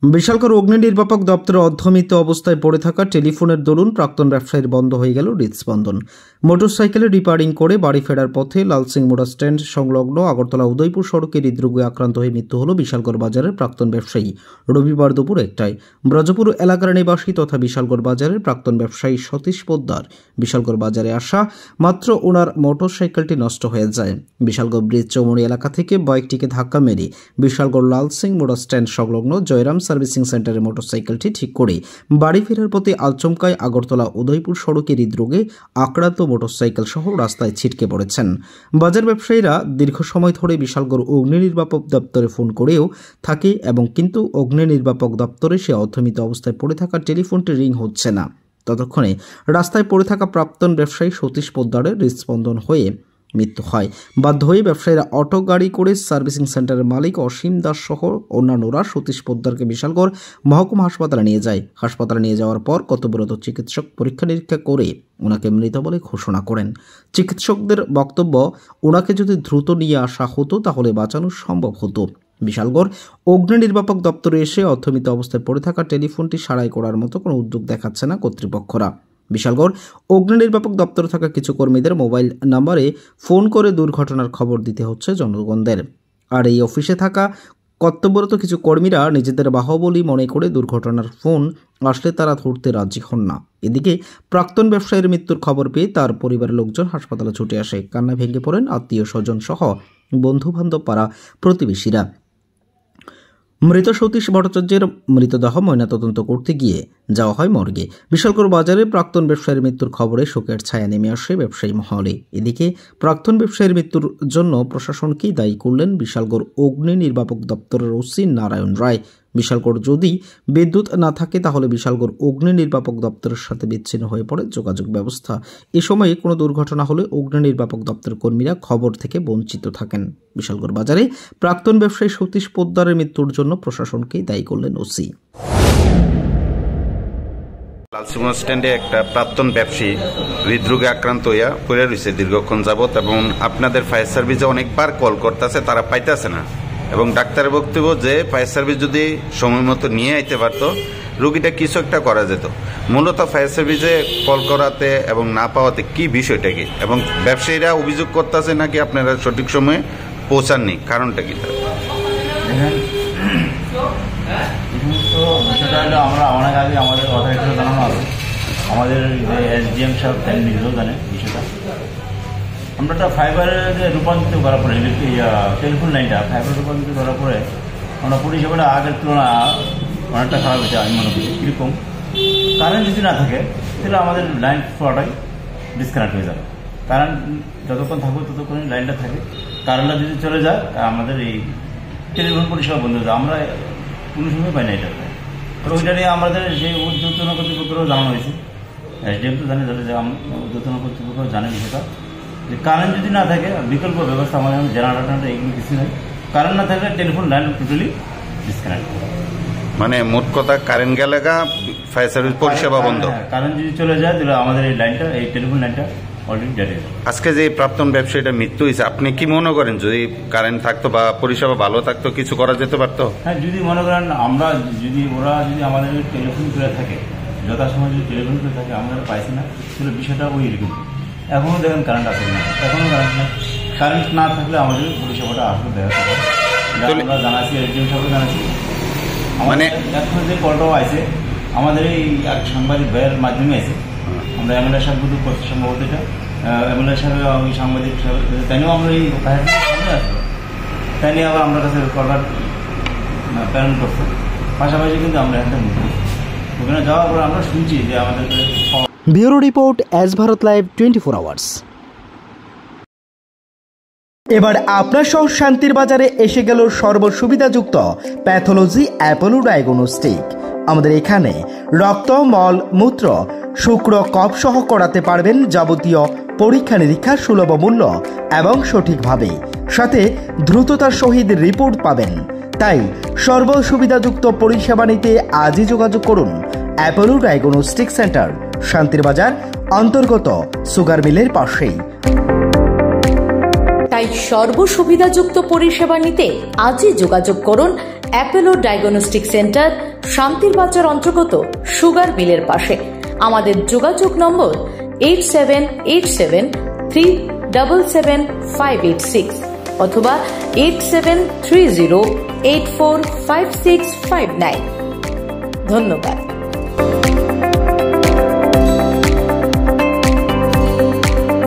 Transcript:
বিশালগড় অগ্নি নির্বাপক দপ্তরে অর্ধমিত অবস্থায় পড়ে থাকা টেলিফোনের দরুন প্রাক্তন ব্যবসায়ীর বন্ধ হয়ে গেল হৃদস্পন্দন। মোটরসাইকেলে রিপেয়ারিং করে বাড়ি ফেরার পথে লালসিং মোড়া স্ট্যান্ড সংলগ্ন আগরতলা উদয়পুর সড়কে হৃদরোগে আক্রান্ত হয়ে মৃত্যু হল বিশালগড় বাজারের প্রাক্তন ব্যবসায়ী রবিবার দুপুর 1টায়। ব্রজপুর এলাকার নিবাসী তথা বিশালগড় বাজারের প্রাক্তন ব্যবসায়ী সতীশ পোদ্দার বিশালগড় বাজারে আসা মাত্র ওনার মোটরসাইকেলটি নষ্ট হয়ে যায়। বিশালগড় ব্রিজ চৌমুড়ি এলাকা থেকে বাইকটিকে ধাক্কা মেরে বিশালগড় লালসিং মোড়া স্ট্যান্ড সংলগ্ন জয়রাম সার্ভিসিং সেন্টারে মোটরসাইকেলটি ঠিক করে বাড়ি ফেরার পথে আচমকায় আগরতলা উদয়পুর সড়কে হৃদরোগে আক্রান্ত মোটরসাইকেল সহ রাস্তায় ছিটকে পড়েছেন। বাজার ব্যবসায়ীরা দীর্ঘ সময় ধরে বিশালগড় অগ্নি নির্বাপক দপ্তরে ফোন করেও থাকে এবং কিন্তু অগ্নি নির্বাপক দপ্তরে সে অর্ধমিত অবস্থায় পড়ে থাকা টেলিফোনটি রিং হচ্ছে না। ততক্ষণে রাস্তায় পড়ে থাকা প্রাক্তন ব্যবসায়ী সতীশ পোদ্দারের হৃদস্পন্দন হয়ে মৃত্যু হয়। বাধ্য হয়ে ব্যবসায়ীরা অটো গাড়ি করে সার্ভিসিং সেন্টারের মালিক অসীম দাস সহ অন্যান্যরা সতীশ পোদ্দারকে বিশালগড় মহকুমা হাসপাতালে নিয়ে যায়। হাসপাতালে নিয়ে যাওয়ার পর কর্তব্যরত চিকিৎসক পরীক্ষা নিরীক্ষা করে ওনাকে মৃত বলে ঘোষণা করেন। চিকিৎসকদের বক্তব্য, ওনাকে যদি দ্রুত নিয়ে আসা হতো তাহলে বাঁচানো সম্ভব হতো। বিশালগড় অগ্নি নির্বাপক দপ্তরে এসে অর্ধমিত অবস্থায় পড়ে থাকা টেলিফোনটি সারাই করার মতো কোনো উদ্যোগ দেখাচ্ছে না কর্তৃপক্ষরা। বিশালগড় অগ্নি নির্বাপক দপ্তরে থাকা কিছু কর্মীদের মোবাইল নাম্বারে ফোন করে দুর্ঘটনার খবর দিতে হচ্ছে জনগণদের। আর এই অফিসে থাকা কর্তব্যরত কিছু কর্মীরা নিজেদের বাহুবলী মনে করে দুর্ঘটনার ফোন আসলে তারা ধরতে রাজি হন না। এদিকে প্রাক্তন ব্যবসায়ীর মৃত্যুর খবর পেয়ে তার পরিবারের লোকজন হাসপাতালে ছুটে আসে। কান্নায় ভেঙে পড়েন আত্মীয় স্বজন সহ বন্ধু বান্ধব পাড়া প্রতিবেশীরা। মৃত সতীশ ভট্টাচার্যের মৃতদেহ ময়নাতদন্ত করতে গিয়ে যাওয়া হয় মর্গে। বিশালগড় বাজারে প্রাক্তন ব্যবসায়ীর মৃত্যুর খবরে শোকের ছায়া নেমে আসে ব্যবসায়ী মহলে। এদিকে প্রাক্তন ব্যবসায়ীর মৃত্যুর জন্য প্রশাসনকেই দায়ী করলেন বিশালগড় অগ্নি নির্বাপক দপ্তরের ওসি নারায়ণ রায়। বিশালগড় যদি বিদ্যুৎ না থাকে তাহলে বিশালগড় অগ্নি নির্বাপক দপ্তরের সাথে বিচ্ছিন্ন হয়ে পড়ে যোগাযোগ ব্যবস্থা। এ সময়ে কোনো দুর্ঘটনা হলে অগ্নি নির্বাপক দপ্তরের কর্মীরা খবর থেকে বঞ্চিত থাকেন। বিশালগড় বাজারে প্রাক্তন ব্যবসায়ী সতীশ পোদ্দারের মৃত্যুর জন্য প্রশাসনকেই দায়ী করলেন ওসি। লালসিং স্ট্যান্ডে একটা প্রাক্তন ব্যবসায়ী হৃদরোগে আক্রান্ত হইয়া পড়ে রয়েছে দীর্ঘক্ষণ যাবৎ, এবং আপনাদের ফায়ার সার্ভিসে অনেকবার কল করতেছে, তারা পাইতেছে না। এবং ডাক্তারের বক্তব্য যে ফায়ার সার্ভিস যদি সময় মতো নিয়ে আইতে পারতো রোগীটা কিছু একটা করা যেত। মূলত ফায়ার সার্ভিসে কল করাতে এবং না পাওয়াতে কি বিষয়টা কি, এবং ব্যবসায়ীরা অভিযোগ করতেছে নাকি আপনারা সঠিক সময়ে পৌঁছাননি, কারণটা কি? বিষয়টা হলো আমরা অনেক আগে আমাদের অথরিটিকে জানানো হবে, আমাদের যে এসডিএম সাহেব নিজেও জানে বিষয়টা। আমরা একটা ফাইবারে যে রূপান্তরিত করার পরে টেলিফোন লাইনটা ফাইবার রূপান্তরিত করার পরে আমরা পরিষেবাটা আগের তুলনা অনেকটা খারাপ হয়েছে আমি মনে করি। কীরকম, কারেন্ট যদি না থাকে তাহলে আমাদের লাইন পুরোটাই ডিসকানেক্ট হয়ে যাবে। কারেন্ট যতক্ষণ থাকবে ততক্ষণই লাইনটা থাকে। কারেন্টটা যদি চলে যায় আমাদের এই টেলিফোন পরিষেবা বন্ধ হয়ে যায়। আমরা কোনো সময় পাই না এটা। তো ওইটা নিয়ে আমাদের সেই উদ্যোতন কর্তৃপক্ষরাও জানানো হয়েছে, এসডিএম তো জানে, যে উদ্যোতন কর্তৃপক্ষ জানে বিষয়টা, যে কারেন্ট যদি না থাকে বিকল্প ব্যবস্থা আমাদের জেনারেটর এগুলো কিছু নেই। কারেন্ট না থাকলে টেলিফোন লাইন টোটালি ডিসকানেক্ট। মানে মোট কথা কারেন্ট গেলে ফায়ার সার্ভিস পরিষেবা বন্ধ। কারেন্ট যদি চলে যায় তাহলে আমাদের এই লাইনটা, এই টেলিফোন লাইনটা অলরেডি ডেড। আজকে যে প্রাক্তন ব্যবসায়ীটা মৃত্যু হয়েছে, আপনি কি মনে করেন যদি কারেন্ট থাকতো বা পরিষেবা ভালো থাকতো কিছু করা যেতে পারতো? হ্যাঁ, যদি মনে করেন আমরা ওরা যদি আমাদের টেলিফোন করে থাকে, যথাসময় যদি টেলিফোন করে থাকে আমরা পাইছি না, তাহলে বিষয়টা ওই রকম। এখনও দেখেন কারেন্ট আসে না, এখনও কারেন্ট নেই। কারেন্ট না থাকলে আমাদের পরিষেবাটা আসলে দেখা যাবে। আমরা জানাচ্ছি, এসডিএম সাহেবকে জানাচ্ছি। মানে এখন যে কলটাও আছে আমাদের এই এক সাংবাদিক ভাইয়ের মাধ্যমে আছে, আমরা এমএলএ সাহেব কিন্তু করছি সম্ভবত এটা। এমএলএ সাহেব ওই সাংবাদিক সাহেব তাইও আমরা এই সামনে আসবো, তাই নিয়ে আবার আমরা কাছে কলটা প্রেরণ করছি। পাশাপাশি কিন্তু আমরা একটা ওখানে যাওয়ার পরে আমরা শুনছি যে আমাদের bureau report S Bharat live 24 hours. এবার আপনার সহ শান্তির বাজারে এসে গেল সর্বসুবিধাযুক্ত প্যাথোলজি অ্যাপোলো ডায়াগনস্টিক। আমাদের এখানে রক্ত, মল, মূত্র, শুক্র, কফ সহ করাতে পারবেন যাবতীয় পরীক্ষা নিরীক্ষা সুলভ মূল্য এবং সঠিকভাবে, সাথে দ্রুততার সহিত রিপোর্ট পাবেন। তাই সর্বসুবিধাযুক্ত পরিষেবা নিতে আজই যোগাযোগ করুন অ্যাপোলো ডায়াগনস্টিক সেন্টার, শান্তির বাজার অন্তর্গত সুগার মিলের পাশেই। তাই সর্বসুবিধাযুক্ত পরিষেবা নিতে আজই যোগাযোগ করুন অ্যাপোলো ডায়াগনস্টিক সেন্টার, শান্তির বাজার অন্তর্গত সুগার মিলের পাশে। আমাদের যোগাযোগ নম্বর 8787377586 অথবা 8730845659। ধন্যবাদ।